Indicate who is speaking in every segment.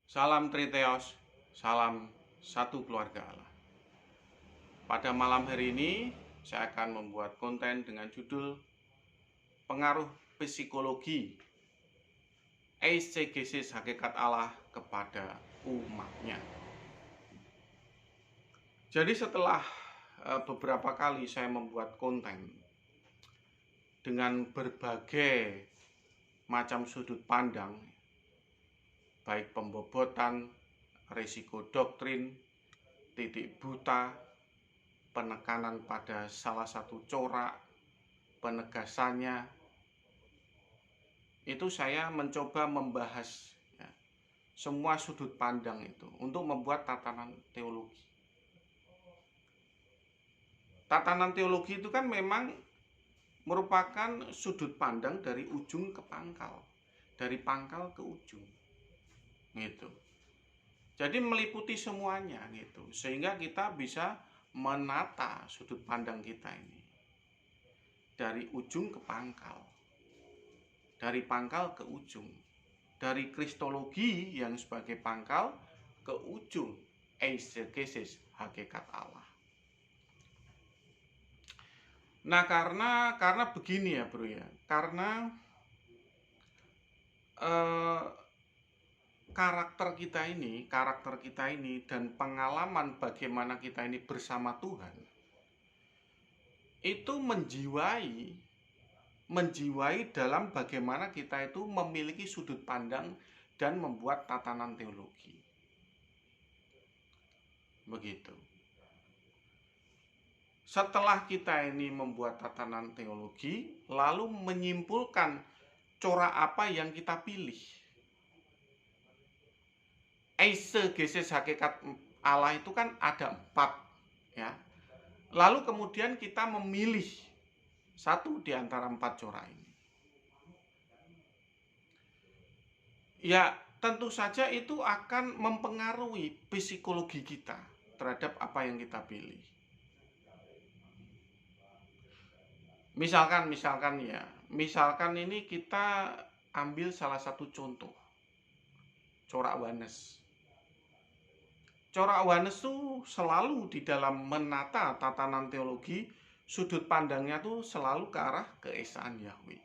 Speaker 1: Salam Triteos, salam satu keluarga Allah. Pada malam hari ini, saya akan membuat konten dengan judul Pengaruh Psikologi Eisegesis Hakikat Allah kepada umatnya. Jadi setelah beberapa kali saya membuat konten dengan berbagai macam sudut pandang, baik pembobotan, risiko doktrin, titik buta, penekanan pada salah satu corak, penegasannya, itu saya mencoba membahas ya, semua sudut pandang itu untuk membuat tatanan teologi. Tatanan teologi itu kan memang merupakan sudut pandang dari ujung ke pangkal, dari pangkal ke ujung, gitu. Jadi meliputi semuanya gitu, sehingga kita bisa menata sudut pandang kita ini dari ujung ke pangkal, dari pangkal ke ujung, dari kristologi yang sebagai pangkal ke ujung eisegesis hakikat Allah. Nah, karena begini ya, Bro ya. Karena karakter kita ini dan pengalaman bagaimana kita ini bersama Tuhan itu menjiwai dalam bagaimana kita itu memiliki sudut pandang dan membuat tatanan teologi. Begitu. Setelah kita ini membuat tatanan teologi, lalu menyimpulkan corak apa yang kita pilih. Eisegesis hakikat Allah itu kan ada 4 ya. Lalu kemudian kita memilih satu di antara 4 corak ini. Ya, tentu saja itu akan mempengaruhi psikologi kita terhadap apa yang kita pilih. Misalkan ini kita ambil salah satu contoh, corak Wanes. Corak Wanes itu selalu di dalam menata tatanan teologi, sudut pandangnya tuh selalu ke arah keesaan Yahweh.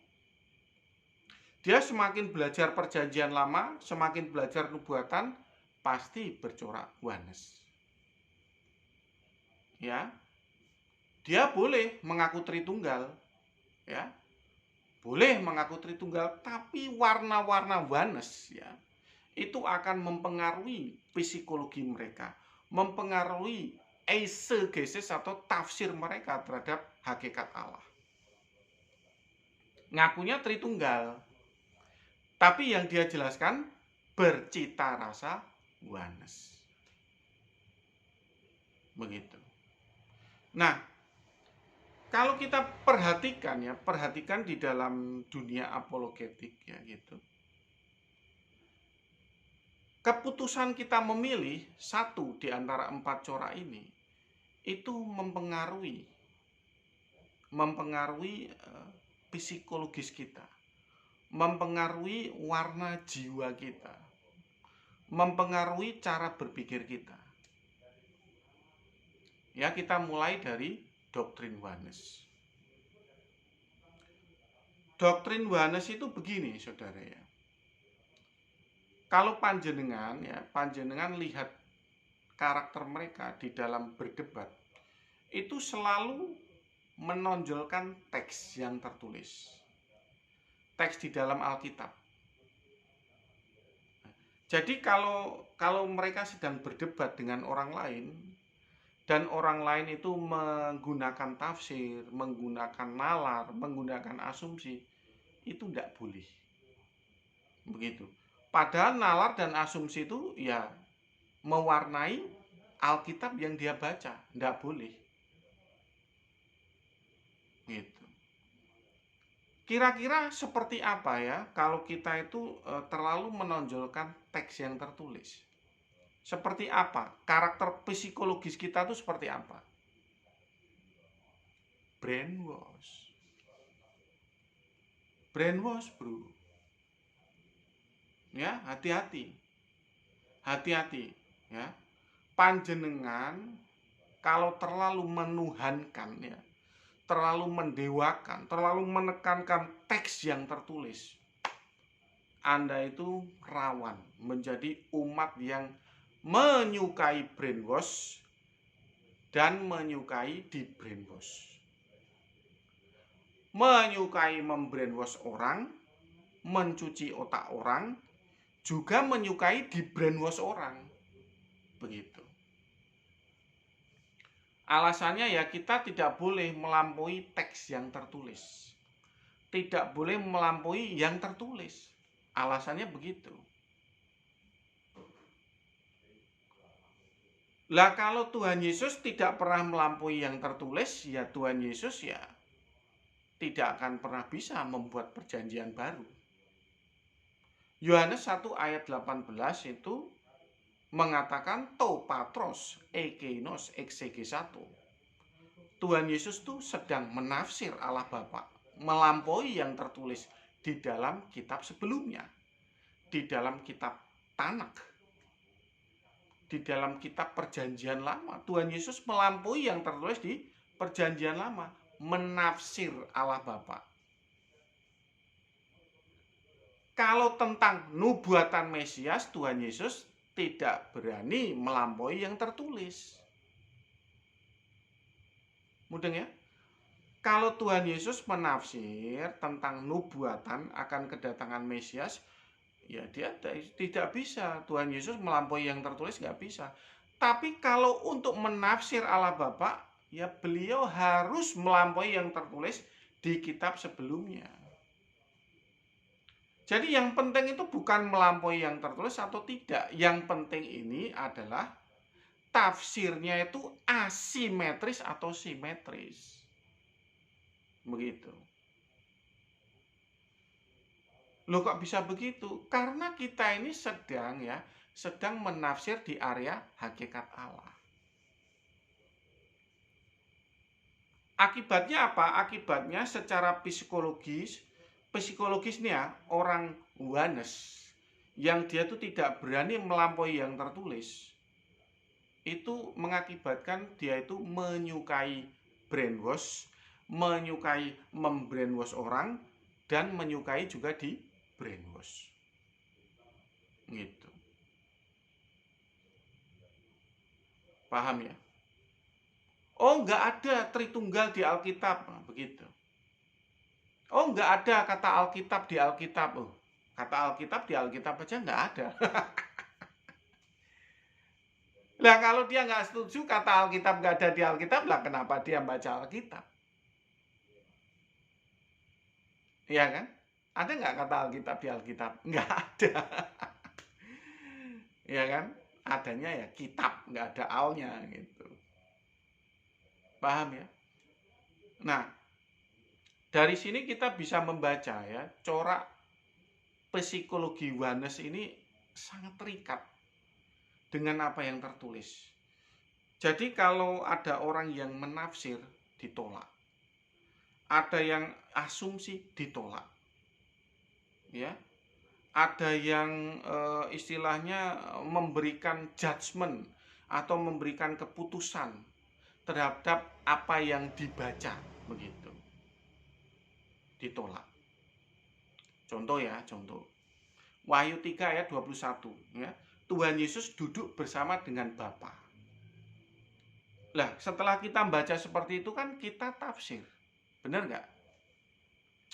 Speaker 1: Dia semakin belajar perjanjian lama, semakin belajar nubuatan, pasti bercorak Wanes. Ya, dia boleh mengaku Tritunggal, ya, boleh mengaku Tritunggal, tapi warna-warna Wanes, ya, itu akan mempengaruhi psikologi mereka, mempengaruhi eisegesis atau tafsir mereka terhadap hakikat Allah. Ngakunya Tritunggal, tapi yang dia jelaskan bercita rasa Wanes. Begitu. Nah, kalau kita perhatikan di dalam dunia apologetik ya gitu. Keputusan kita memilih satu di antara 4 corak ini itu mempengaruhi psikologis kita, mempengaruhi warna jiwa kita, mempengaruhi cara berpikir kita. Ya, kita mulai dari doktrin Wanes. Doktrin Wanes itu begini, saudara ya. Kalau panjenengan lihat karakter mereka di dalam berdebat, itu selalu menonjolkan teks yang tertulis, teks di dalam Alkitab. Jadi kalau mereka sedang berdebat dengan orang lain, dan orang lain itu menggunakan tafsir, menggunakan nalar, menggunakan asumsi, itu tidak boleh. Begitu. Padahal nalar dan asumsi itu ya mewarnai Alkitab yang dia baca, tidak boleh. Gitu. Kira-kira seperti apa ya kalau kita itu terlalu menonjolkan teks yang tertulis? Seperti apa? Karakter psikologis kita itu seperti apa? Brainwash. Brainwash, bro. Ya, hati-hati. hati-hati ya. Panjenengan kalau terlalu menuhankan ya, terlalu mendewakan, terlalu menekankan teks yang tertulis, Anda itu rawan menjadi umat yang menyukai brainwash dan menyukai di brainwash. Menyukai membrainwash orang, mencuci otak orang, juga menyukai di brainwash orang. Begitu. Alasannya ya kita tidak boleh melampaui teks yang tertulis. Tidak boleh melampaui yang tertulis. Alasannya begitu. Lah kalau Tuhan Yesus tidak pernah melampaui yang tertulis, ya Tuhan Yesus ya tidak akan pernah bisa membuat perjanjian baru. Yohanes 1 ayat 18 itu mengatakan to patros ekeinos exegesato. Tuhan Yesus tuh sedang menafsir Allah Bapa, melampaui yang tertulis di dalam kitab sebelumnya, di dalam kitab Tanak, di dalam kitab Perjanjian Lama. Tuhan Yesus melampaui yang tertulis di Perjanjian Lama, menafsir Allah Bapa. Kalau tentang nubuatan Mesias, Tuhan Yesus tidak berani melampaui yang tertulis. Mudeng ya? Kalau Tuhan Yesus menafsir tentang nubuatan akan kedatangan Mesias, ya dia tidak bisa. Tuhan Yesus melampaui yang tertulis nggak bisa. Tapi kalau untuk menafsir Allah Bapa, ya beliau harus melampaui yang tertulis di kitab sebelumnya. Jadi yang penting itu bukan melampaui yang tertulis atau tidak. Yang penting ini adalah tafsirnya itu asimetris atau simetris. Begitu. Loh kok bisa begitu? Karena kita ini sedang menafsir di area hakikat Allah. Akibatnya apa? Akibatnya secara psikologis nih ya, orang Yohanes yang dia tuh tidak berani melampaui yang tertulis, itu mengakibatkan dia itu menyukai brainwash, menyukai membrainwash orang, dan menyukai juga di brainwash. Gitu. Paham ya? Oh, nggak ada Tritunggal di Alkitab. Nah, begitu. Oh, nggak ada kata Alkitab di Alkitab. Oh, kata Alkitab di Alkitab aja nggak ada. Lah kalau dia nggak setuju kata Alkitab nggak ada di Alkitab, lah kenapa dia baca Alkitab? Iya kan? Ada nggak kata Alkitab di Alkitab? Nggak ada. Iya kan? Adanya ya kitab, nggak ada alnya gitu. Paham ya? Nah, dari sini kita bisa membaca ya, corak psikologi Yohanes ini sangat terikat dengan apa yang tertulis. Jadi kalau ada orang yang menafsir, ditolak. Ada yang asumsi, ditolak. Ya. Ada yang istilahnya memberikan judgement atau memberikan keputusan terhadap apa yang dibaca, begitu. Ditolak. Contoh ya, contoh. Wahyu 3 ayat 21 ya. Tuhan Yesus duduk bersama dengan Bapa. Lah, setelah kita baca seperti itu kan kita tafsir. Benar nggak?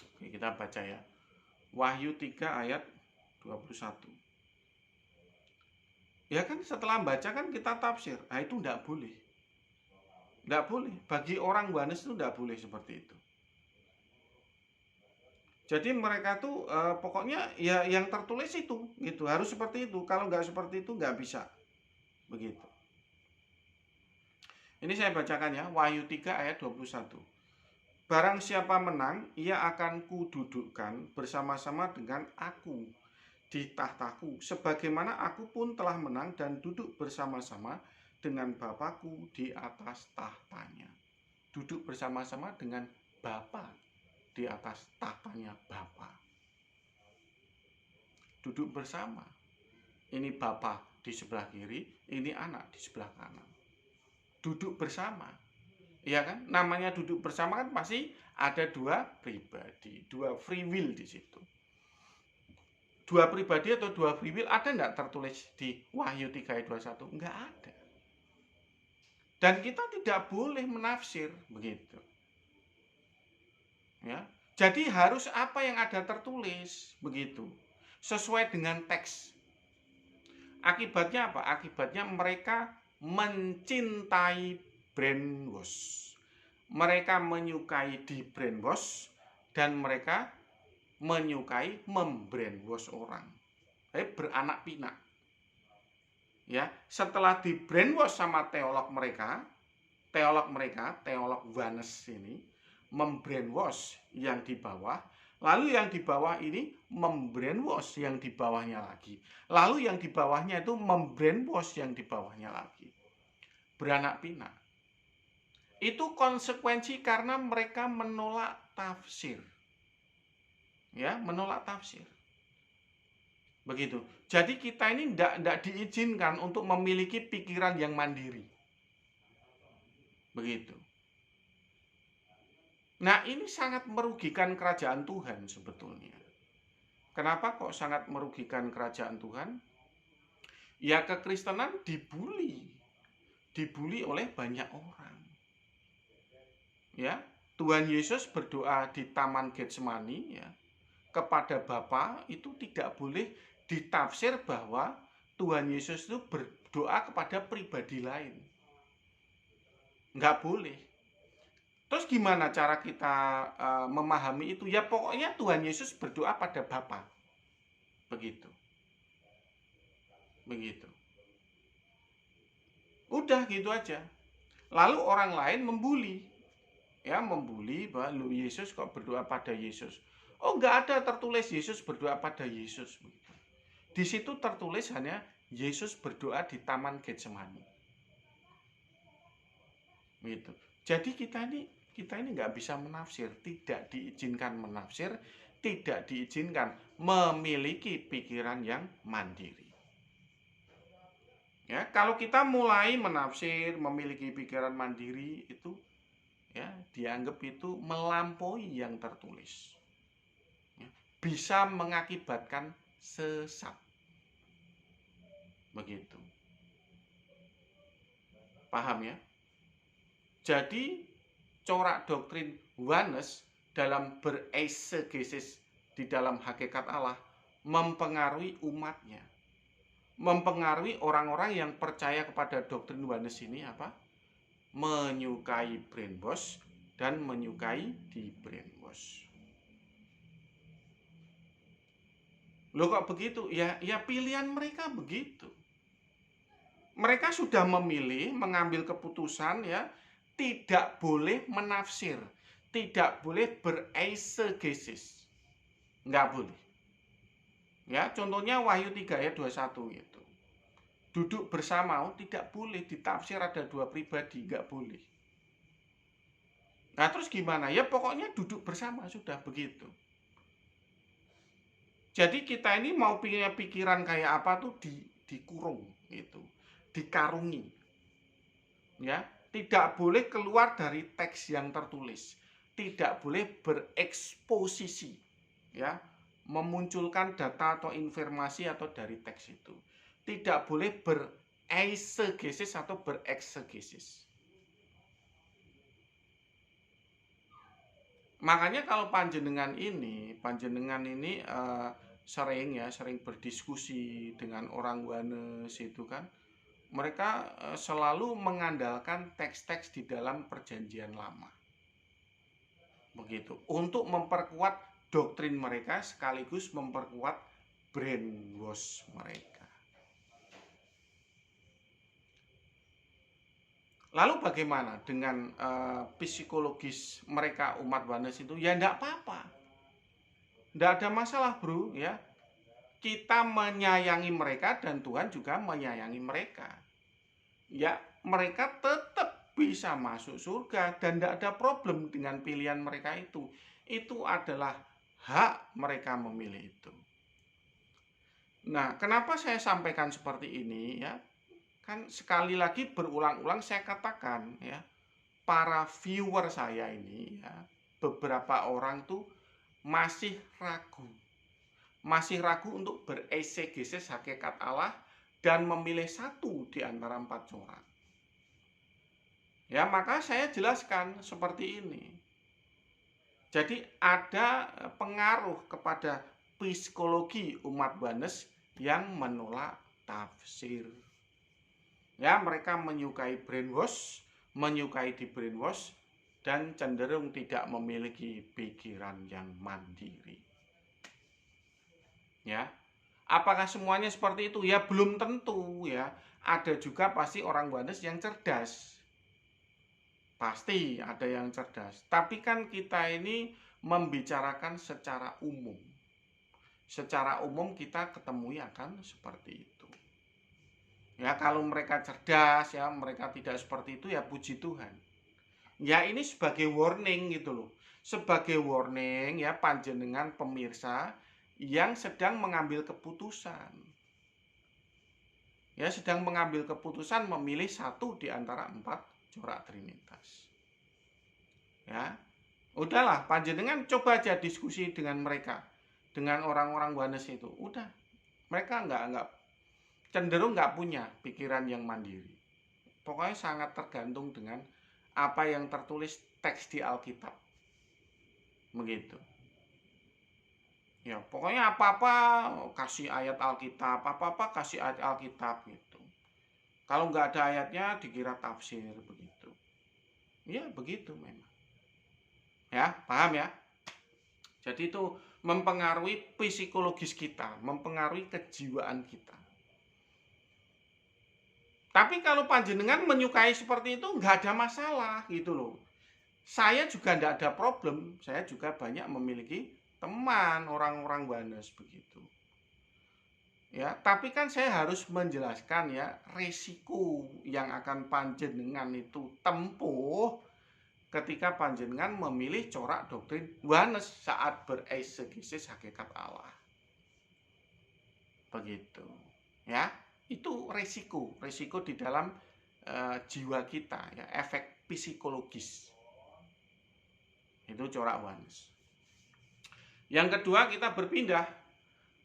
Speaker 1: Oke, kita baca ya. Wahyu 3 ayat 21. Ya kan setelah baca kan kita tafsir. Nah itu enggak boleh. Enggak boleh. Bagi orang Yohanes itu enggak boleh seperti itu. Jadi mereka tuh pokoknya ya yang tertulis itu gitu, harus seperti itu. Kalau enggak seperti itu enggak bisa. Begitu. Ini saya bacakan ya, Wahyu 3 ayat 21. Barang siapa menang, ia akan kududukkan bersama-sama dengan aku di tahtaku, sebagaimana aku pun telah menang dan duduk bersama-sama dengan Bapakku di atas tahtanya. Duduk bersama-sama dengan Bapa di atas tahtanya Bapa. Duduk bersama. Ini Bapa di sebelah kiri, ini anak di sebelah kanan. Duduk bersama. Ya kan? Namanya duduk bersama kan pasti ada dua pribadi, dua free will di situ. Dua pribadi atau dua free will ada nggak tertulis di Wahyu 3 ayat 21? Nggak ada. Dan kita tidak boleh menafsir begitu. Ya. Jadi harus apa yang ada tertulis begitu. Sesuai dengan teks. Akibatnya apa? Akibatnya mereka mencintai brainwash. Mereka menyukai di brainwash dan mereka menyukai membrainwash orang. Beranak pinak. Ya, setelah di brainwash sama teolog mereka, teolog Vanes ini membrainwash yang di bawah, lalu yang di bawah ini membrainwash yang di bawahnya lagi. Lalu yang di bawahnya itu membrainwash yang di bawahnya lagi. Beranak pinak. Itu konsekuensi karena mereka menolak tafsir. Ya, menolak tafsir. Begitu. Jadi kita ini tidak diizinkan untuk memiliki pikiran yang mandiri. Begitu. Nah, ini sangat merugikan kerajaan Tuhan sebetulnya. Kenapa kok sangat merugikan kerajaan Tuhan? Ya, kekristenan dibully. Dibully oleh banyak orang. Ya, Tuhan Yesus berdoa di Taman Getsemani ya, kepada Bapa itu tidak boleh ditafsir bahwa Tuhan Yesus itu berdoa kepada pribadi lain. Nggak boleh. Terus gimana cara kita memahami itu? Ya pokoknya Tuhan Yesus berdoa pada Bapa. Begitu. Begitu. Udah gitu aja. Lalu orang lain membuli. Ya, membuli bahwa Yesus kok berdoa pada Yesus. Oh, nggak ada tertulis Yesus berdoa pada Yesus. Di situ tertulis hanya Yesus berdoa di Taman Getsemani. Gitu. Jadi kita ini nggak bisa menafsir, tidak diizinkan menafsir, tidak diizinkan memiliki pikiran yang mandiri. Ya, kalau kita mulai menafsir, memiliki pikiran mandiri itu ya dianggap itu melampaui yang tertulis. Ya, bisa mengakibatkan sesat. Begitu. Paham ya? Jadi corak doktrin Vanes dalam beresegesis di dalam hakikat Allah mempengaruhi umatnya. Mempengaruhi orang-orang yang percaya kepada doktrin Vanes ini apa? Menyukai brainwash dan menyukai di brainwash. Loh kok begitu? Ya pilihan mereka begitu. Mereka sudah memilih, mengambil keputusan ya, tidak boleh menafsir, tidak boleh bereisegesis. Nggak boleh. Ya, contohnya Wahyu 3 ayat 21 itu. Duduk bersama tidak boleh ditafsir ada dua pribadi, nggak boleh. Nah, terus gimana? Ya pokoknya duduk bersama sudah begitu. Jadi kita ini mau punya pikiran kayak apa tuh dikurung gitu, dikarungi. Ya, tidak boleh keluar dari teks yang tertulis. Tidak boleh bereksposisi, ya, memunculkan data atau informasi atau dari teks itu. Tidak boleh bereisegesis atau bereksegesis. Makanya kalau panjenengan ini sering berdiskusi dengan orang Vanes itu kan, mereka selalu mengandalkan teks-teks di dalam Perjanjian Lama. Begitu, untuk memperkuat doktrin mereka sekaligus memperkuat brainwash mereka. Lalu bagaimana dengan psikologis mereka umat Vanes itu? Ya enggak apa-apa. Enggak ada masalah, bro, ya. Kita menyayangi mereka dan Tuhan juga menyayangi mereka. Ya, mereka tetap bisa masuk surga dan tidak ada problem dengan pilihan mereka itu. Itu adalah hak mereka memilih itu. Nah, kenapa saya sampaikan seperti ini ya? Kan sekali lagi berulang-ulang saya katakan ya, para viewer saya ini ya, beberapa orang tuh masih ragu. Masih ragu untuk beresegesis hakikat Allah dan memilih satu di antara empat corak. Ya, maka saya jelaskan seperti ini. Jadi ada pengaruh kepada psikologi umat Banes yang menolak tafsir. Ya, mereka menyukai brainwash, menyukai di brainwash, dan cenderung tidak memiliki pikiran yang mandiri. Ya, apakah semuanya seperti itu? Ya, belum tentu ya. Ada juga pasti orang Banes yang cerdas. Pasti ada yang cerdas. Tapi kan kita ini membicarakan secara umum. Secara umum kita ketemu akan seperti itu. Ya, kalau mereka cerdas ya, mereka tidak seperti itu ya puji Tuhan. Ya, ini sebagai warning gitu loh. Sebagai warning ya panjenengan pemirsa yang sedang mengambil keputusan. Ya, sedang mengambil keputusan memilih satu di antara empat corak Trinitas. Ya, udahlah, panjenengan coba aja diskusi dengan mereka, dengan orang-orang Banes itu. Udah, mereka nggak cenderung nggak punya pikiran yang mandiri. Pokoknya sangat tergantung dengan apa yang tertulis teks di Alkitab. Begitu. Ya, pokoknya apa-apa kasih ayat Alkitab, apa-apa kasih ayat Alkitab gitu. Kalau nggak ada ayatnya dikira tafsir begitu. Ya, begitu memang. Ya, paham ya? Jadi itu mempengaruhi psikologis kita, mempengaruhi kejiwaan kita. Tapi kalau panjenengan menyukai seperti itu nggak ada masalah gitu loh. Saya juga nggak ada problem. Saya juga banyak memiliki teman orang-orang Banes begitu. Ya, tapi kan saya harus menjelaskan ya resiko yang akan panjenengan itu tempuh ketika panjenengan memilih corak doktrin Banes saat beresegesis hakikat Allah. Begitu. Ya, itu resiko di dalam jiwa kita ya, efek psikologis. Itu corak Banes. Yang kedua, kita berpindah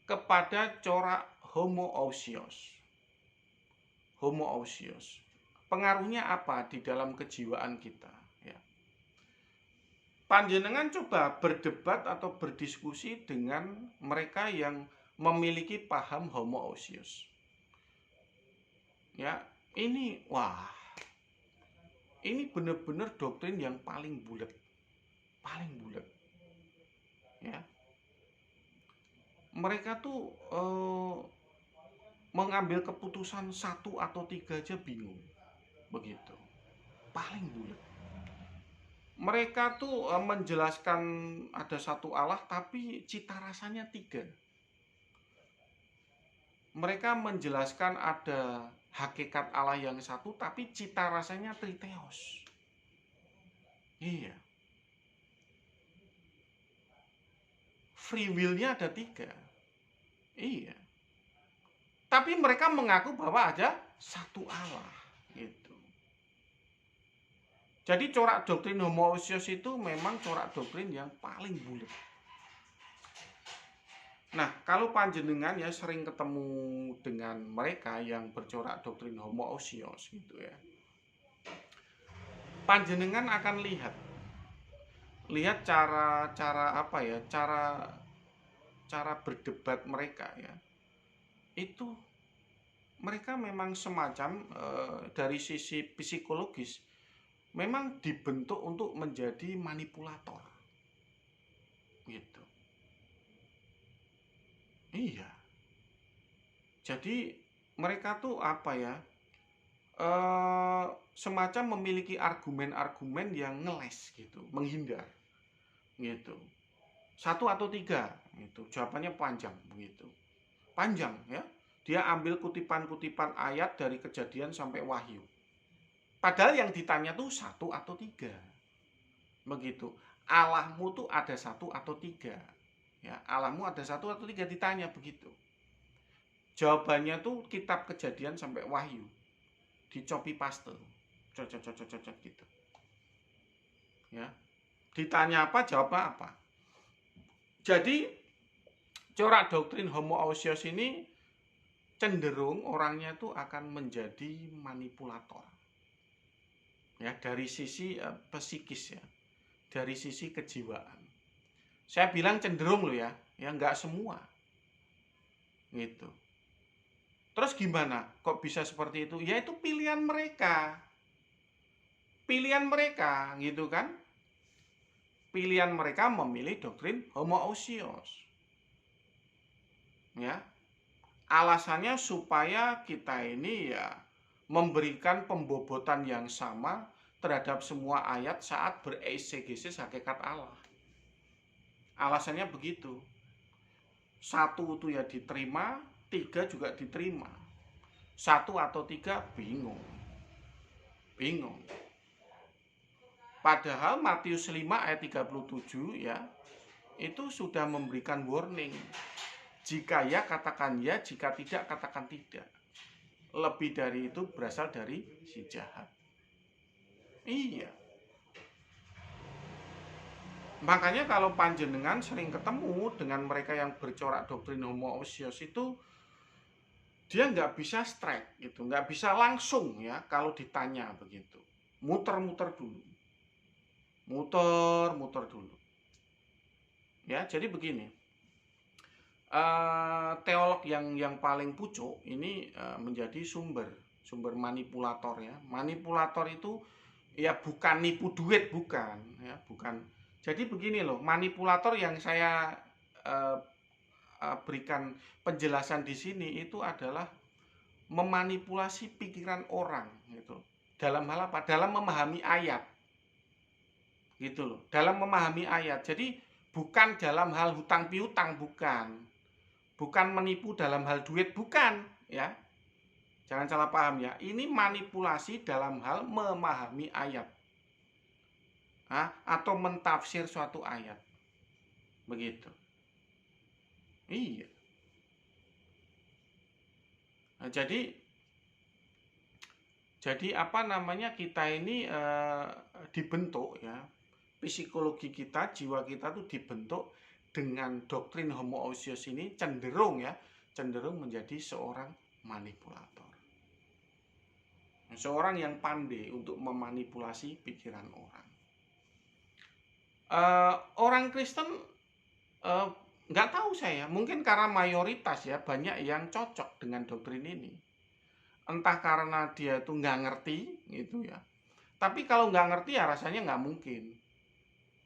Speaker 1: kepada corak homoousios. Homoousios. Pengaruhnya apa di dalam kejiwaan kita? Ya. Panjenengan coba berdebat atau berdiskusi dengan mereka yang memiliki paham homoousios. Ya, ini ini benar-benar doktrin yang paling bulat. Paling bulat. Ya. Mereka tuh mengambil keputusan 1 atau 3 aja bingung. Begitu. Paling bulat. Mereka tuh menjelaskan ada satu Allah tapi cita rasanya 3. Mereka menjelaskan ada hakikat Allah yang satu tapi cita rasanya triteos. Iya. Free will-nya ada 3. Iya. Tapi mereka mengaku bahwa ada satu Allah gitu. Jadi corak doktrin homoousios itu memang corak doktrin yang paling bulat. Nah, kalau panjenengan ya sering ketemu dengan mereka yang bercorak doktrin homoousios gitu ya. Panjenengan akan lihat cara apa ya? Cara berdebat mereka ya. Itu mereka memang semacam dari sisi psikologis memang dibentuk untuk menjadi manipulator. Gitu. Iya. Jadi mereka tuh apa ya? Semacam memiliki argumen-argumen yang ngeles gitu, menghindar. Gitu. 1 atau 3 gitu. Jawabannya panjang begitu. Panjang ya. Dia ambil kutipan-kutipan ayat dari Kejadian sampai Wahyu. Padahal yang ditanya tuh 1 atau 3. Begitu. Allahmu tuh ada 1 atau 3. Ya, Allahmu ada 1 atau 3 ditanya begitu. Jawabannya tuh kitab Kejadian sampai Wahyu. Dicopi paste. Cocok gitu. Ya. Ditanya apa, jawabnya apa. Jadi corak doktrin homoousios ini cenderung orangnya tuh akan menjadi manipulator. Ya, dari sisi psikis ya. Dari sisi kejiwaan. Saya bilang cenderung loh ya nggak semua. Gitu. Terus gimana? Kok bisa seperti itu? Ya itu pilihan mereka. Pilihan mereka, gitu kan? Pilihan mereka memilih doktrin homoousios. Ya. Alasannya supaya kita ini ya memberikan pembobotan yang sama terhadap semua ayat saat beresegesis hakikat Allah. Alasannya begitu. 1 itu ya diterima, 3 juga diterima. 1 atau 3 bingung. Bingung. Padahal Matius 5 ayat 37 ya, itu sudah memberikan warning. Jika ya katakan ya, jika tidak katakan tidak. Lebih dari itu berasal dari si jahat. Iya. Makanya kalau panjenengan sering ketemu dengan mereka yang bercorak doktrin homoousios itu, dia nggak bisa straight gitu, nggak bisa langsung ya kalau ditanya begitu. Muter-muter dulu. Muter-muter dulu. Ya, jadi begini. Teolog yang paling pucuk ini menjadi sumber manipulator ya. Manipulator itu ya bukan nipu duit, bukan ya, bukan. Jadi begini loh, manipulator yang saya berikan penjelasan di sini itu adalah memanipulasi pikiran orang gitu. Dalam hal apa? Dalam memahami ayat. Gitu loh. Dalam memahami ayat. Jadi bukan dalam hal hutang piutang, bukan. Bukan menipu dalam hal duit, bukan ya. Jangan salah paham ya. Ini manipulasi dalam hal memahami ayat. Atau mentafsir suatu ayat. Begitu. Iya. Nah, jadi apa namanya, kita ini dibentuk ya. Psikologi kita, jiwa kita tuh dibentuk dengan doktrin homoousios ini cenderung menjadi seorang manipulator. Seorang yang pandai untuk memanipulasi pikiran orang. Orang Kristen nggak tahu saya, mungkin karena mayoritas ya banyak yang cocok dengan doktrin ini. Entah karena dia itu nggak ngerti gitu ya. Tapi kalau nggak ngerti ya rasanya nggak mungkin.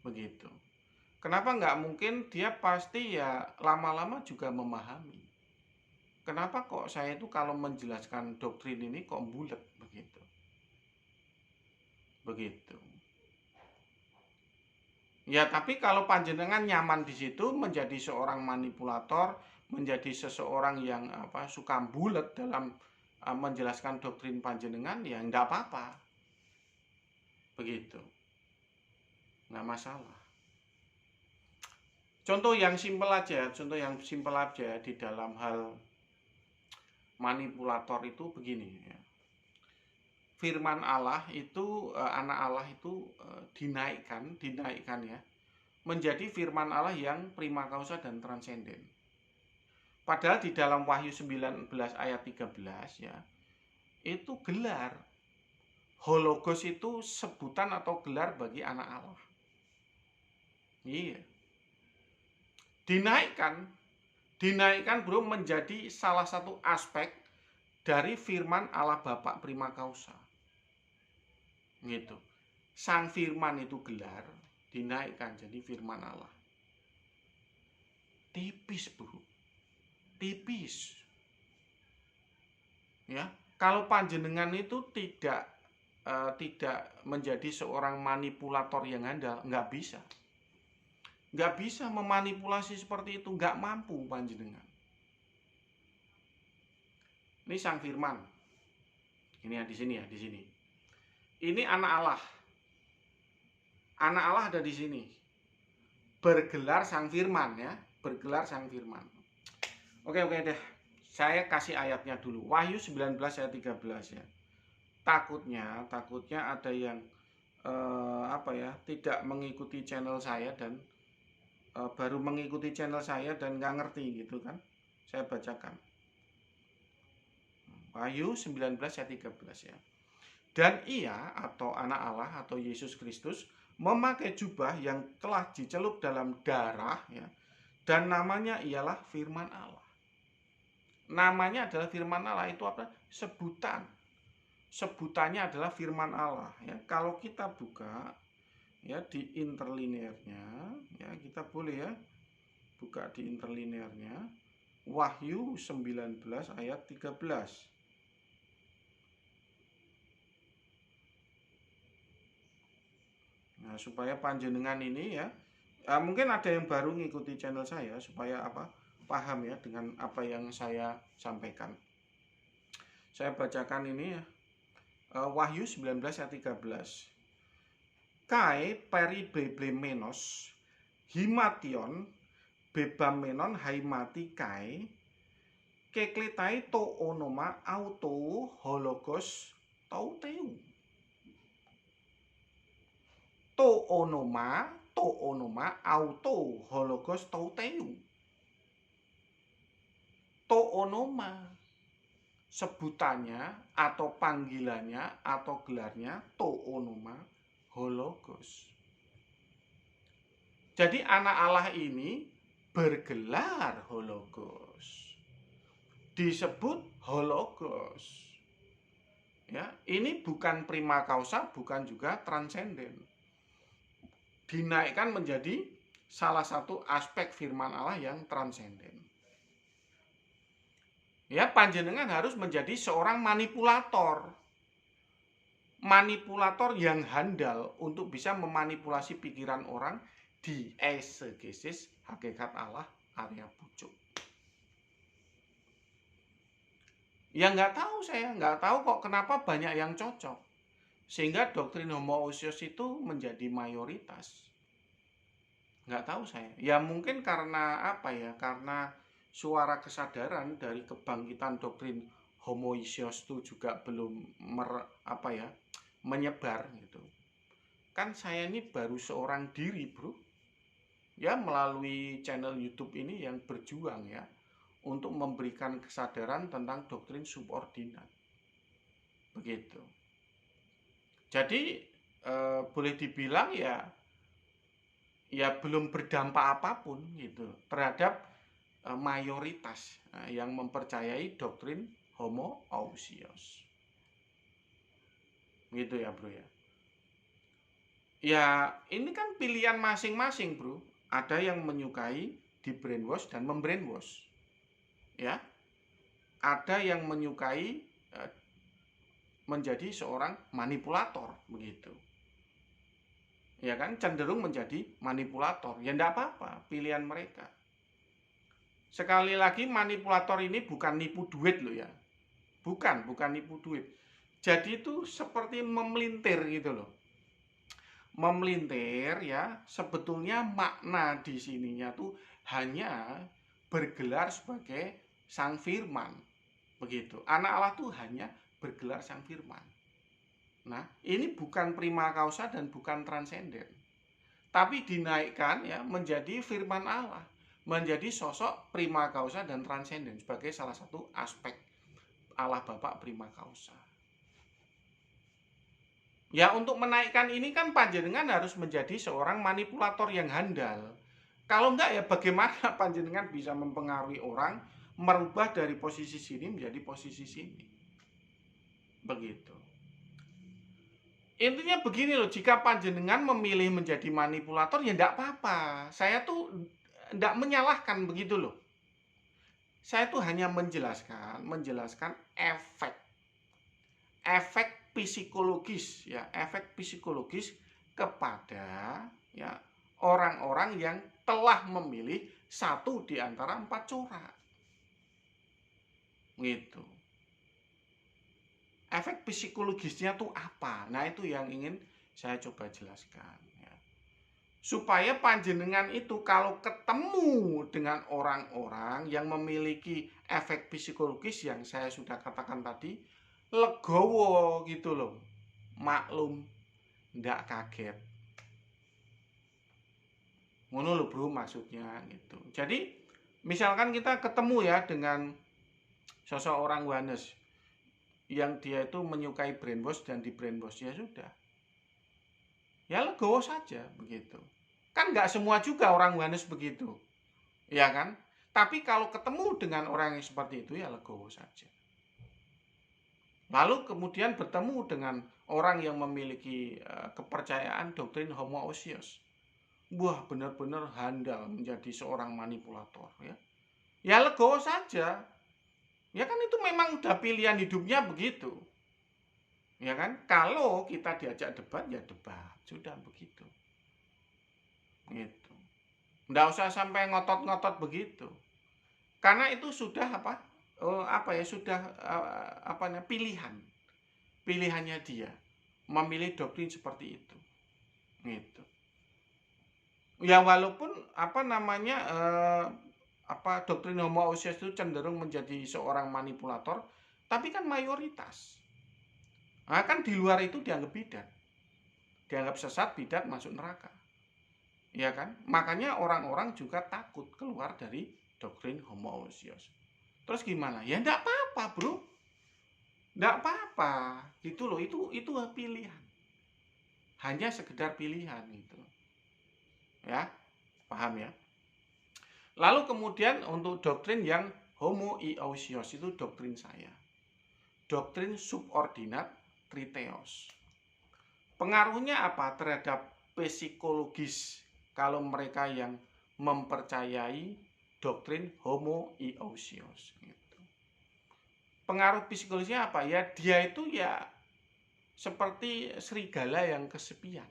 Speaker 1: Begitu. Kenapa nggak mungkin? Dia pasti ya lama-lama juga memahami. Kenapa kok saya itu kalau menjelaskan doktrin ini kok bulet begitu. Begitu. Ya, tapi kalau panjenengan nyaman di situ menjadi seorang manipulator, menjadi seseorang yang suka bulet dalam menjelaskan doktrin panjenengan, ya enggak apa-apa. Begitu. Enggak masalah. Contoh yang simpel aja di dalam hal manipulator itu begini ya. Firman Allah itu, anak Allah itu dinaikkan ya, menjadi firman Allah yang prima causa dan transenden. Padahal di dalam Wahyu 19 ayat 13 ya, itu gelar. Hologos itu sebutan atau gelar bagi anak Allah. Iya. Dinaikkan bro menjadi salah satu aspek dari firman Allah Bapa prima causa. Gitu. Sang firman itu gelar, dinaikkan jadi firman Allah. Tipis bro, tipis ya. Kalau panjenengan itu tidak menjadi seorang manipulator yang handal, nggak bisa memanipulasi seperti itu, nggak mampu panjenengan. Ini sang firman, ini ya di sini. Ini anak Allah. Anak Allah ada di sini. Bergelar sang firman ya, bergelar sang firman. Oke deh. Saya kasih ayatnya dulu. Wahyu 19 ayat 13 ya. Takutnya ada yang tidak mengikuti channel saya dan baru mengikuti channel saya dan nggak ngerti gitu kan. Saya bacakan. Wahyu 19 ayat 13 ya. Dan ia atau anak Allah atau Yesus Kristus memakai jubah yang telah dicelup dalam darah ya. Dan namanya ialah firman Allah. Namanya adalah firman Allah, itu apa? Sebutan. Sebutannya adalah firman Allah ya. Kalau kita buka ya di interlinearnya ya, kita boleh ya buka di interlinearnya Wahyu 19 ayat 13. Nah, supaya panjenengan ini ya, mungkin ada yang baru ngikuti channel saya supaya paham ya dengan apa yang saya sampaikan. Saya bacakan ini ya. Wahyu 19 ayat 13. Kai periblemenos himation bebamenon haimati kai keklitai to onoma auto hologos tauteu. To onoma auto hologos tauteu. To onoma sebutannya atau panggilannya atau gelarnya to onoma hologos. Jadi anak Allah ini bergelar hologos. Disebut hologos. Ya, ini bukan prima causa, bukan juga transenden. Dinaikkan menjadi salah satu aspek firman Allah yang transenden. Ya, panjenengan harus menjadi seorang manipulator. Manipulator yang handal untuk bisa memanipulasi pikiran orang di exegesis hakikat Allah area pucuk. Ya nggak tahu, saya nggak tahu kok kenapa banyak yang cocok. Sehingga doktrin homoousios itu menjadi mayoritas. Nggak tahu saya. Ya mungkin karena apa ya, karena suara kesadaran dari kebangkitan doktrin homoousios itu juga belum menyebar gitu. Kan saya ini baru seorang diri bro. Ya melalui channel YouTube ini yang berjuang ya untuk memberikan kesadaran tentang doktrin subordinat. Begitu. Jadi boleh dibilang ya belum berdampak apapun gitu terhadap mayoritas yang mempercayai doktrin homoousios. Gitu ya bro ya. Ya ini kan pilihan masing-masing bro. Ada yang menyukai di brainwash dan membrainwash. Ya, ada yang menyukai menjadi seorang manipulator begitu. Ya kan, cenderung menjadi manipulator. Ya enggak apa-apa, pilihan mereka. Sekali lagi manipulator ini bukan nipu duit loh ya. Bukan nipu duit. Jadi itu seperti memelintir gitu loh. Memelintir ya, sebetulnya makna di sininya tuh hanya bergelar sebagai Sang Firman. Begitu. Anak Allah tuh hanya bergelar Sang Firman. Nah, ini bukan prima causa dan bukan transenden. Tapi dinaikkan ya menjadi firman Allah, menjadi sosok prima causa dan transenden sebagai salah satu aspek Allah Bapa prima causa. Ya, untuk menaikkan ini kan panjenengan harus menjadi seorang manipulator yang handal. Kalau enggak ya bagaimana panjenengan bisa mempengaruhi orang merubah dari posisi sini menjadi posisi sini. Begitu. Intinya begini loh, jika panjenengan memilih menjadi manipulator ya enggak apa-apa. Saya tuh enggak menyalahkan begitu loh. Saya tuh hanya menjelaskan efek psikologis ya, efek psikologis kepada ya orang-orang yang telah memilih satu di antara 4 corak. Gitu. Efek psikologisnya tuh apa? Nah, itu yang ingin saya coba jelaskan ya. supaya panjenengan itu kalau ketemu dengan orang-orang yang memiliki efek psikologis yang saya sudah katakan tadi, legowo gitu loh, maklum, ndak kaget. Ngono lho bro maksudnya gitu. Jadi misalkan kita ketemu ya dengan sosok orang Wanes yang dia itu menyukai brainwash dan di brainwash, ya sudah, ya legowo saja begitu. Kan nggak semua juga orang Wanes begitu, ya kan? Tapi kalau ketemu dengan orang yang seperti itu ya legowo saja. Lalu kemudian bertemu dengan orang yang memiliki kepercayaan doktrin homoousios. Wah, benar-benar handal menjadi seorang manipulator ya. Ya legowo saja. Ya kan itu memang udah pilihan hidupnya begitu. Ya kan? Kalau kita diajak debat ya debat, sudah begitu. Gitu. Nggak usah sampai ngotot-ngotot begitu. Karena itu sudah sudah pilihan. Pilihannya dia memilih doktrin seperti itu. Gitu. Ya walaupun doktrin homoousios itu cenderung menjadi seorang manipulator, tapi kan mayoritas. Nah, kan di luar itu dianggap bidat. Dianggap sesat, bidat, masuk neraka. Ya kan? Makanya orang-orang juga takut keluar dari doktrin homoousios. Terus gimana? Ya enggak apa-apa, bro. Enggak apa-apa. Gitu loh, itu pilihan. Hanya sekedar pilihan gitu. Ya, paham ya? Lalu kemudian untuk doktrin yang homoiousios itu doktrin saya. Doktrin subordinat triteos. Pengaruhnya apa terhadap psikologis kalau mereka yang mempercayai doktrin homoiousios gitu. Pengaruh psikologisnya apa? Ya dia itu ya seperti serigala yang kesepian.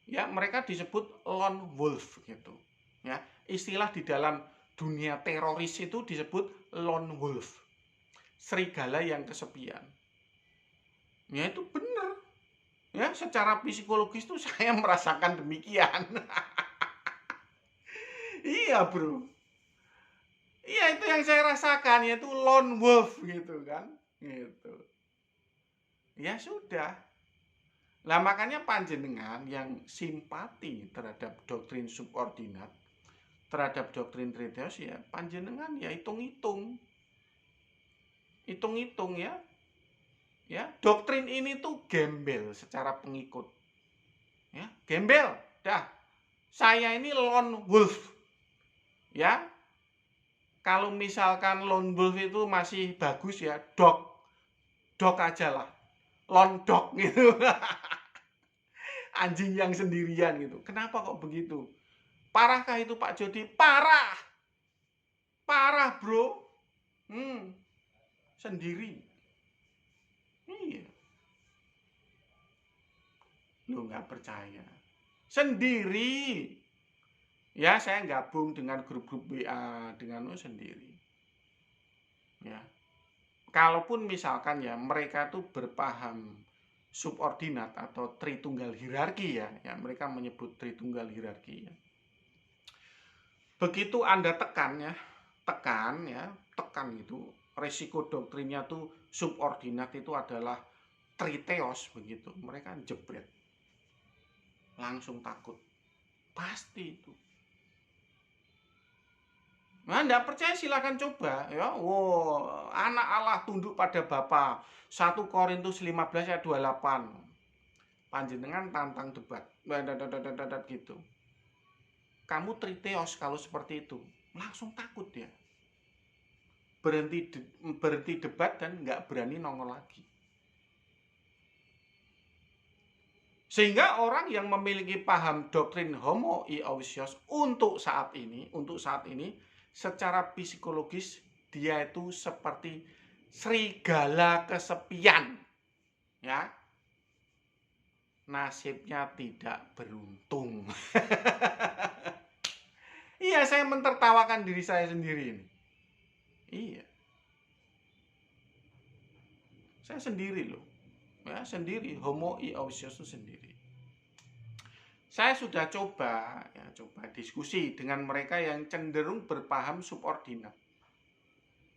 Speaker 1: Ya, mereka disebut lone wolf gitu. Ya, istilah di dalam dunia teroris itu disebut lone wolf. Serigala yang kesepian. Ya itu benar. Ya, secara psikologis tuh saya merasakan demikian. Iya, bro. Iya, itu yang saya rasakan, yaitu lone wolf gitu kan. Gitu. Ya sudah. Lah makanya panjenengan yang simpati terhadap doktrin subordinat, terhadap doktrin triteos ya panjenengan ya hitung-hitung. Hitung-hitung ya. Ya, doktrin ini tuh gembel secara pengikut. Ya, gembel. Dah. Saya ini lone wolf. Ya. Kalau misalkan lone wolf itu masih bagus ya, dog aja lah. Lone dog gitu. Anjing yang sendirian gitu. Kenapa kok begitu? Parahkah itu Pak Jody? Parah. Parah, bro. Sendiri. Iya. Lu nggak percaya. Sendiri. Ya, saya gabung dengan grup-grup WA dengan sendiri. Ya. Kalaupun misalkan ya mereka tuh berpaham subordinat atau tritunggal hierarki ya, mereka menyebut tritunggal hierarki ya. Begitu Anda tekan gitu, resiko doktrinnya tuh subordinat itu adalah triteos begitu, mereka jebret. Langsung takut. Pasti itu. Nah, enggak percaya silakan coba ya. Wow, anak Allah tunduk pada Bapa. 1 Korintus 15 ayat 28. Panjenengan tantang debat. Gitu. Kamu triteos kalau seperti itu. Langsung takut dia. Berhenti debat dan enggak berani nongol lagi. Sehingga orang yang memiliki paham doktrin homoiousios untuk saat ini secara psikologis dia itu seperti serigala kesepian. Ya. Nasibnya tidak beruntung. Iya, saya mentertawakan diri saya sendiri ini. Iya. Saya sendiri loh. Ya, sendiri, homoiousios itu sendiri. Saya sudah coba diskusi dengan mereka yang cenderung berpaham subordinat.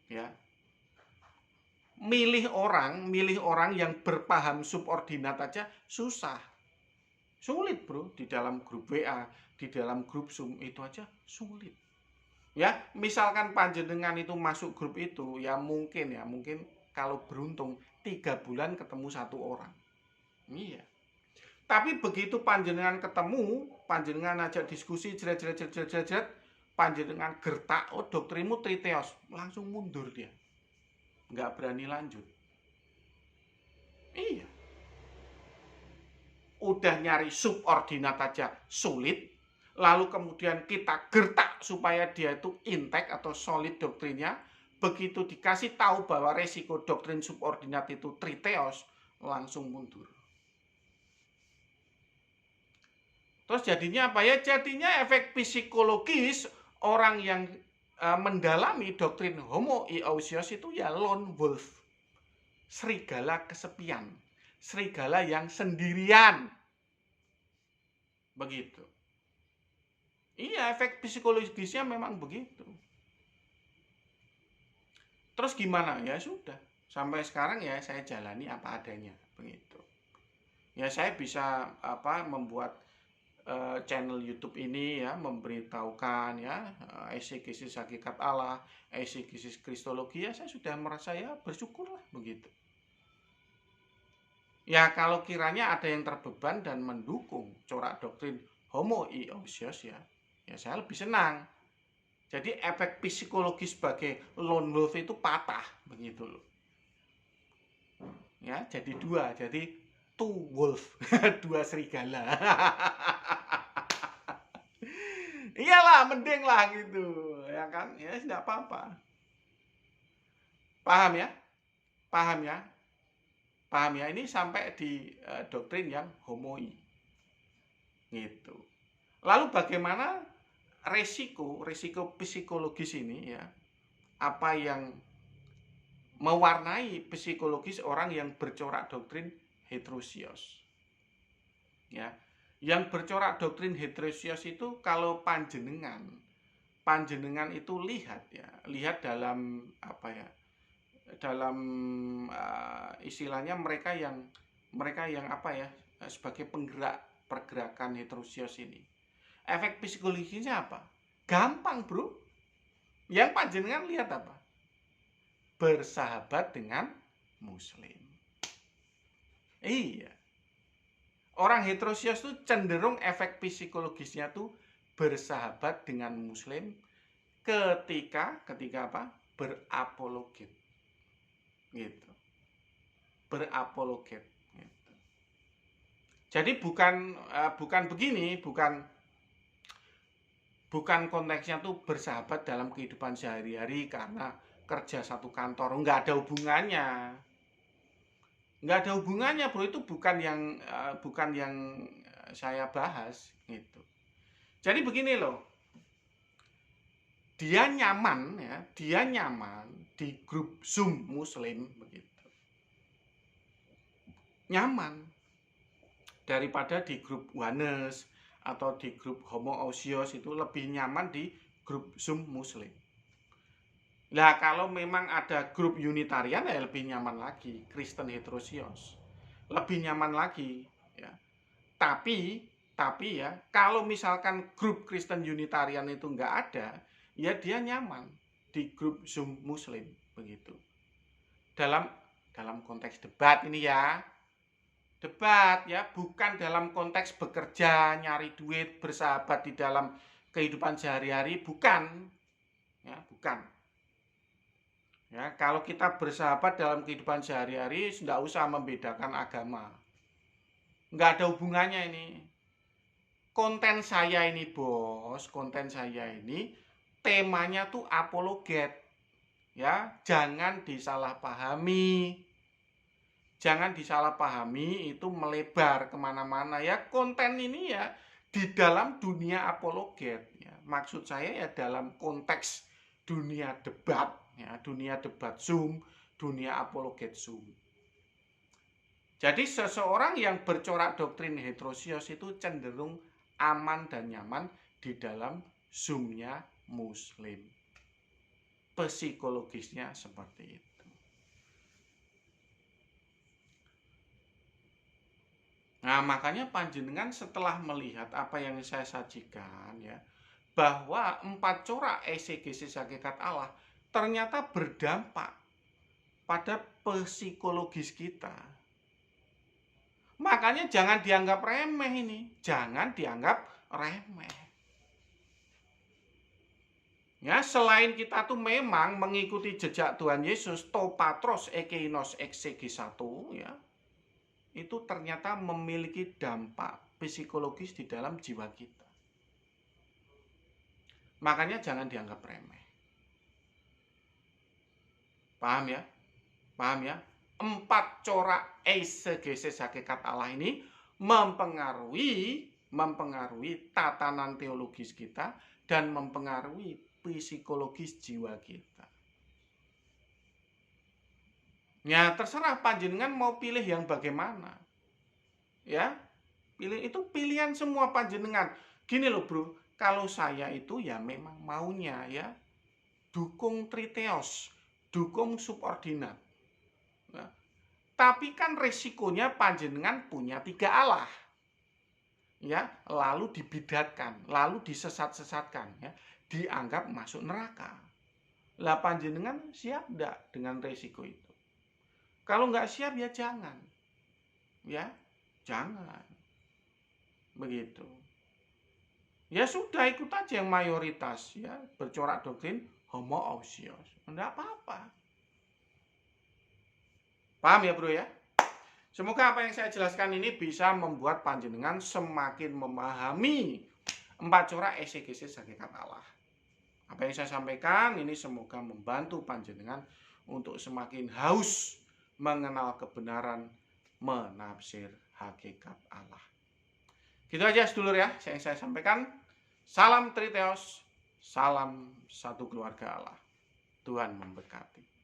Speaker 1: Ya. Milih orang yang berpaham subordinat aja susah. Sulit, Bro, di dalam grup WA, di dalam grup Zoom itu aja sulit. Ya, misalkan panjenengan itu masuk grup itu, ya mungkin kalau beruntung 3 bulan ketemu 1 orang. Iya. Tapi begitu panjenengan ketemu, panjenengan ajak diskusi, jret, panjenengan gertak, oh doktrinmu triteos, langsung mundur dia. Nggak berani lanjut. Iya. Udah nyari subordinat aja sulit, lalu kemudian kita gertak supaya dia itu intek atau solid doktrinnya, begitu dikasih tahu bahwa resiko doktrin subordinat itu triteos, langsung mundur. Terus jadinya apa ya? Jadinya efek psikologis orang yang mendalami doktrin homo iousios itu ya lone wolf, serigala kesepian, serigala yang sendirian. Begitu. Iya, efek psikologisnya memang begitu. Terus gimana? Ya sudah. Sampai sekarang ya saya jalani apa adanya, begitu. Ya saya bisa membuat channel YouTube ini ya, memberitahukan ya eksegesis hakikat Allah, eksegesis kristologi, ya saya sudah merasa ya bersyukurlah begitu. Ya kalau kiranya ada yang terbeban dan mendukung corak doktrin homo iousios ya saya lebih senang. Jadi efek psikologis sebagai lone wolf itu patah begitu loh. Ya, jadi 2, jadi two wolf, 2 serigala. Iyalah, mending lah gitu, ya kan? Ya tidak apa-apa. Paham ya? Paham ya? Paham ya? Ini sampai di doktrin yang homoi. Gitu. Lalu bagaimana resiko psikologis ini ya? Apa yang mewarnai psikologis orang yang bercorak doktrin heterosios? Ya. Yang bercorak doktrin heterosios itu kalau panjenengan itu lihat dalam dalam istilahnya mereka yang sebagai penggerak pergerakan heterosios ini. Efek psikologisnya apa? Gampang, Bro. Yang panjenengan lihat apa? Bersahabat dengan muslim. Iya. Orang heterosios itu cenderung efek psikologisnya tuh bersahabat dengan muslim ketika apa? Berapologet. Gitu. Berapologet gitu. Jadi bukan begini, bukan konteksnya tuh bersahabat dalam kehidupan sehari-hari karena kerja satu kantor, nggak ada hubungannya. Nggak ada hubungannya, Bro. Itu bukan yang saya bahas gitu. Jadi begini loh, dia nyaman di grup Zoom muslim begitu, nyaman daripada di grup Oneness atau di grup homoousios. Itu lebih nyaman di grup Zoom muslim. Nah kalau memang ada grup Unitarian ya lebih nyaman lagi, Kristen heterosios lebih nyaman lagi ya. Tapi ya kalau misalkan grup Kristen Unitarian itu nggak ada, ya dia nyaman di grup Zoom muslim begitu. Dalam konteks debat ini ya, debat ya, bukan dalam konteks bekerja, nyari duit, bersahabat di dalam kehidupan sehari-hari, bukan ya, bukan. Ya, kalau kita bersahabat dalam kehidupan sehari-hari, tidak usah membedakan agama. Nggak ada hubungannya ini. Konten saya ini, bos, temanya tuh apologet. Ya, jangan disalahpahami. Itu melebar kemana-mana ya. Konten ini ya di dalam dunia apologet. Ya. Maksud saya ya dalam konteks dunia debat. Ya, dunia debat Zoom, dunia apologet Zoom. Jadi seseorang yang bercorak doktrin heterosios itu cenderung aman dan nyaman di dalam Zoom-nya Muslim. Psikologisnya seperti itu. Nah, makanya panjenengan setelah melihat apa yang saya sajikan ya, bahwa 4 corak exegesis hakikat Allah ternyata berdampak pada psikologis kita. Makanya jangan dianggap remeh ini, jangan dianggap remeh. Ya, selain kita tuh memang mengikuti jejak Tuhan Yesus, to patros ekeinos exegesato ya, itu ternyata memiliki dampak psikologis di dalam jiwa kita. Makanya jangan dianggap remeh. Paham ya? Paham ya? 4 corak exegesis hakikat Allah ini mempengaruhi tatanan teologis kita dan mempengaruhi psikologis jiwa kita. Ya, terserah panjenengan mau pilih yang bagaimana. Ya, itu pilihan semua panjenengan. Gini loh bro, kalau saya itu ya memang maunya ya dukung triteos, dukung subordinat. Nah, tapi kan resikonya panjenengan punya 3 Allah. Ya, lalu dibidatkan, lalu disesat-sesatkan ya, dianggap masuk neraka. Lah panjenengan siap enggak dengan resiko itu? Kalau nggak siap ya jangan. Ya, jangan. Begitu. Ya sudah ikut aja yang mayoritas ya, bercorak doktrin homoousios. Enggak apa-apa. Paham ya, Bro ya? Semoga apa yang saya jelaskan ini bisa membuat panjenengan semakin memahami 4 corak exegesis hakikat Allah. Apa yang saya sampaikan ini semoga membantu panjenengan untuk semakin haus mengenal kebenaran menafsir hakikat Allah. Gitu aja sedulur ya yang saya sampaikan. Salam triteos, salam satu keluarga Allah. Tuhan memberkati.